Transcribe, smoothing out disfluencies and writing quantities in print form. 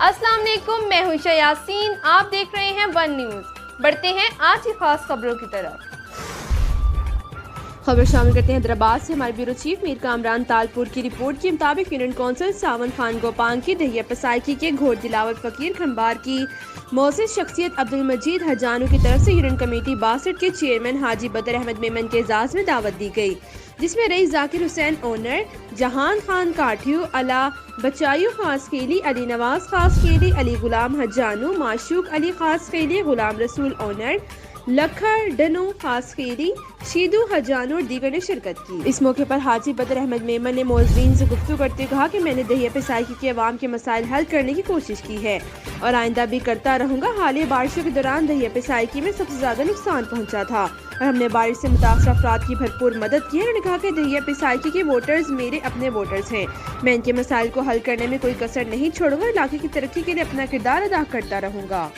السلام علیکم، میں ہوں عائشہ یاسین، آپ دیکھ رہے ہیں ون نیوز۔ بڑھتے ہیں آج کی خاص خبروں کی طرف۔ خبر شامل کرتے ہیں حیدرآباد سے۔ ہمارے بیورو چیف میر کامران تالپور کی رپورٹ کے مطابق یونین کونسل ساون خان گوپانگ کی دہیہ پسائکی کے گھوڑ دلاور فقیر کھنبار کی معزز شخصیت عبدالمجید حجانو کی طرف سے یونین کمیٹی 62 کے چیئرمین حاجی بدر احمد میمن کے اعزاز میں دعوت دی گئی، جس میں رئیس ذاکر حسین اونر، جہان خان کاٹھیو، علا بچایو خاص خیلی، علی نواز خاص خیلی، علی غلام حجانو، معشوق علی خاص خیلی، غلام رسول اونر، لکھر ڈنو خاص خیلی، شیدو حجانو اور دیگر نے شرکت کی۔ اس موقع پر حاجی بدر احمد میمن نے معززین سے گفتگو کرتے ہوئے کہا کہ میں نے دہیہ پسائکی کے عوام کے مسائل حل کرنے کی کوشش کی ہے اور آئندہ بھی کرتا رہوں گا۔ حالیہ بارشوں کے دوران دہیہ پسائکی میں سب سے زیادہ نقصان پہنچا تھا اور ہم نے بارش سے متاثرہ افراد کی بھرپور مدد کی ہے۔ انہوں نے کہا کہ دہیہ پسائکی کے ووٹرز میرے اپنے ووٹرز ہیں، میں ان کے مسائل کو حل کرنے میں کوئی کسر نہیں چھوڑوں گا اور علاقے کی ترقی کے لیے اپنا کردار ادا کرتا رہوں گا۔